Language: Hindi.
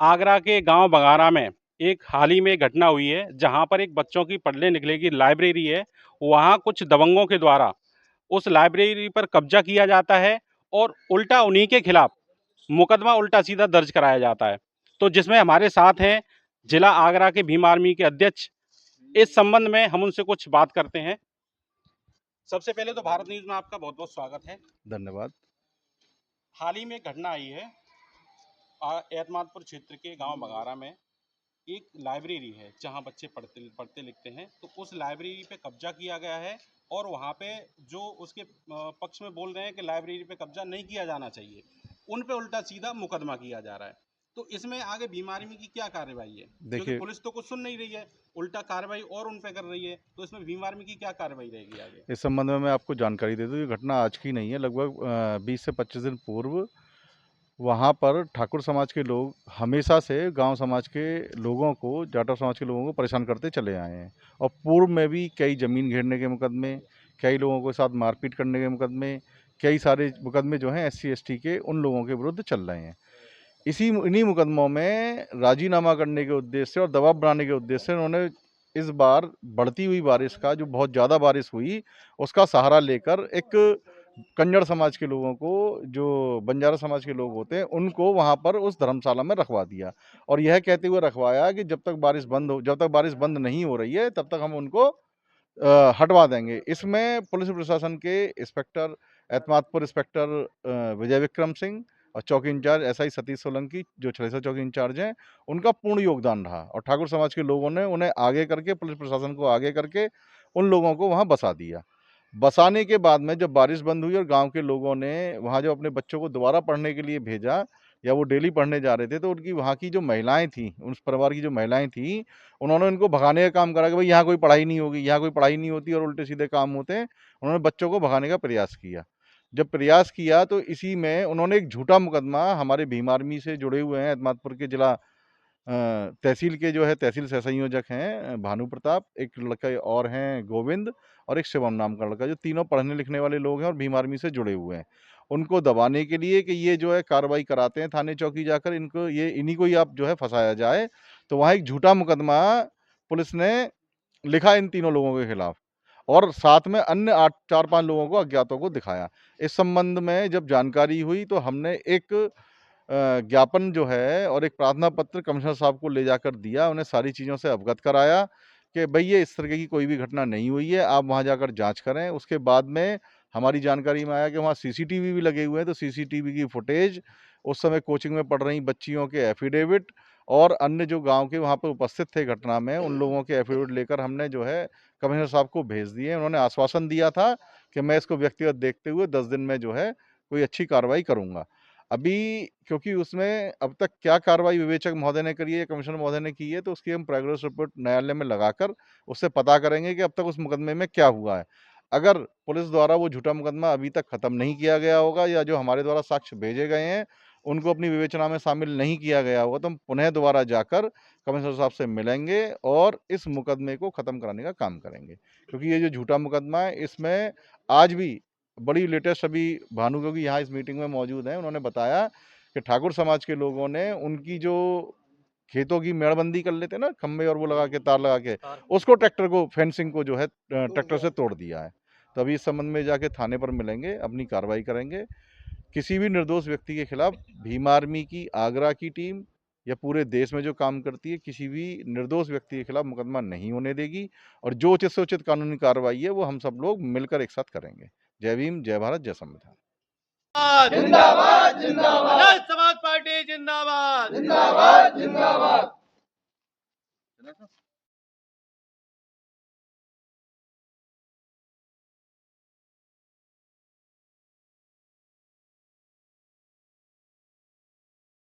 आगरा के गांव बघारा में एक हाल ही में घटना हुई है जहां पर एक बच्चों की पढ़ने लिखने की लाइब्रेरी है। वहां कुछ दबंगों के द्वारा उस लाइब्रेरी पर कब्जा किया जाता है और उल्टा उन्हीं के खिलाफ मुकदमा उल्टा सीधा दर्ज कराया जाता है। तो जिसमें हमारे साथ हैं जिला आगरा के भीम आर्मी के अध्यक्ष। इस संबंध में हम उनसे कुछ बात करते हैं। सबसे पहले तो भारत न्यूज में आपका बहुत बहुत स्वागत है। धन्यवाद। हाल ही में घटना आई है एतमादपुर क्षेत्र के गांव बघारा में। एक लाइब्रेरी है जहां बच्चे पढ़ते पढ़ते लिखते हैं, तो उस लाइब्रेरी पे कब्जा किया गया है। और वहां पे जो उसके पक्ष में बोल रहे हैं कि लाइब्रेरी पे कब्जा नहीं किया जाना चाहिए, उन पे उल्टा सीधा मुकदमा किया जा रहा है। तो इसमें आगे बीमारी में की क्या कार्रवाई है, क्योंकि देखिए, पुलिस तो कुछ सुन नहीं रही है, उल्टा कार्रवाई और उन पे कर रही है। तो इसमें बीमार में की क्या कार्रवाई रहेगी आगे? इस संबंध में मैं आपको जानकारी दे दूं, ये घटना आज की नहीं है। लगभग 20 से 25 दिन पूर्व वहाँ पर ठाकुर समाज के लोग हमेशा से गांव समाज के लोगों को, जाटव समाज के लोगों को परेशान करते चले आए हैं। और पूर्व में भी कई ज़मीन घेरने के मुकदमे, कई लोगों के साथ मारपीट करने के मुकदमे, कई सारे मुकदमे जो हैं SC ST के उन लोगों के विरुद्ध चल रहे हैं। इन्हीं मुकदमों में राजीनामा करने के उद्देश्य से और दबाव बनाने के उद्देश्य से उन्होंने इस बार बढ़ती हुई बारिश का, जो बहुत ज़्यादा बारिश हुई, उसका सहारा लेकर एक कंजड़ समाज के लोगों को, जो बंजारा समाज के लोग होते हैं, उनको वहाँ पर उस धर्मशाला में रखवा दिया। और यह कहते हुए रखवाया कि जब तक बारिश बंद नहीं हो रही है तब तक हम उनको हटवा देंगे। इसमें पुलिस प्रशासन के इंस्पेक्टर, एतमादपुर इंस्पेक्टर विजय विक्रम सिंह और चौकी इंचार्ज SI सतीश सोलंकी, जो छलेसा चौकी इंचार्ज हैं, उनका पूर्ण योगदान रहा। और ठाकुर समाज के लोगों ने उन्हें आगे करके, पुलिस प्रशासन को आगे करके उन लोगों को वहाँ बसा दिया। बसाने के बाद में जब बारिश बंद हुई और गांव के लोगों ने वहाँ जो अपने बच्चों को दोबारा पढ़ने के लिए भेजा, या वो डेली पढ़ने जा रहे थे, तो उनकी वहाँ की जो महिलाएं थीं, उस परिवार की जो महिलाएं थीं, उन्होंने इनको भगाने का काम करा कि भाई यहाँ कोई पढ़ाई नहीं होगी, यहाँ कोई पढ़ाई नहीं होती और उल्टे सीधे काम होते हैं। उन्होंने बच्चों को भगाने का प्रयास किया। जब प्रयास किया तो इसी में उन्होंने एक झूठा मुकदमा, हमारे भीम आर्मी से जुड़े हुए हैं एतमादपुर के जिला तहसील के जो है तहसील सह संयोजक हैं भानु प्रताप, एक लड़का और हैं गोविंद, और एक शिवम नाम का लड़का, जो तीनों पढ़ने लिखने वाले लोग हैं और भीम आर्मी से जुड़े हुए हैं। उनको दबाने के लिए कि ये जो है कार्रवाई कराते हैं थाने चौकी जाकर, इनको ये इन्हीं को ही आप जो है फंसाया जाए, तो वहाँ एक झूठा मुकदमा पुलिस ने लिखा इन तीनों लोगों के खिलाफ, और साथ में अन्य 4-5 लोगों को, अज्ञातों को दिखाया। इस संबंध में जब जानकारी हुई तो हमने एक ज्ञापन जो है और एक प्रार्थना पत्र कमिश्नर साहब को ले जाकर दिया, उन्हें सारी चीज़ों से अवगत कराया कि भई ये इस तरह की कोई भी घटना नहीं हुई है, आप वहाँ जाकर जांच करें। उसके बाद में हमारी जानकारी में आया कि वहाँ CCTV भी लगे हुए हैं, तो CCTV की फुटेज, उस समय कोचिंग में पढ़ रही बच्चियों के एफिडेविट और अन्य जो गांव के वहाँ पर उपस्थित थे घटना में, उन लोगों के एफिडेविट लेकर हमने जो है कमिश्नर साहब को भेज दिए। उन्होंने आश्वासन दिया था कि मैं इसको व्यक्तिगत देखते हुए 10 दिन में जो है कोई अच्छी कार्रवाई करूँगा। अभी क्योंकि उसमें अब तक क्या कार्रवाई विवेचक महोदय ने करी है, कमिश्नर महोदय ने की है, तो उसकी हम प्रोग्रेस रिपोर्ट न्यायालय में लगाकर उससे पता करेंगे कि अब तक उस मुकदमे में क्या हुआ है। अगर पुलिस द्वारा वो झूठा मुकदमा अभी तक खत्म नहीं किया गया होगा, या जो हमारे द्वारा साक्ष्य भेजे गए हैं उनको अपनी विवेचना में शामिल नहीं किया गया होगा, तो हम पुनः दोबारा जाकर कमिश्नर साहब से मिलेंगे और इस मुकदमे को खत्म कराने का काम करेंगे। क्योंकि ये जो झूठा मुकदमा है, इसमें आज भी बड़ी लेटेस्ट, अभी भानु गोगी यहाँ इस मीटिंग में मौजूद हैं, उन्होंने बताया कि ठाकुर समाज के लोगों ने उनकी जो खेतों की मेड़बंदी कर लेते हैं ना, खंबे और वो लगा के, तार लगा के, उसको, ट्रैक्टर को, फेंसिंग को जो है ट्रैक्टर से तोड़ दिया है। तो अभी इस संबंध में जाके थाने पर मिलेंगे, अपनी कार्रवाई करेंगे। किसी भी निर्दोष व्यक्ति के खिलाफ भीम आर्मी की आगरा की टीम या पूरे देश में जो काम करती है, किसी भी निर्दोष व्यक्ति के खिलाफ मुकदमा नहीं होने देगी, और जो उचित से उचित कानूनी कार्रवाई है वो हम सब लोग मिलकर एक साथ करेंगे। जय भीम, जय भारत, जय संविधान। जिंदाबाद जिंदाबाद, आजाद समाज पार्टी जिंदाबाद जिंदाबाद जिंदाबाद।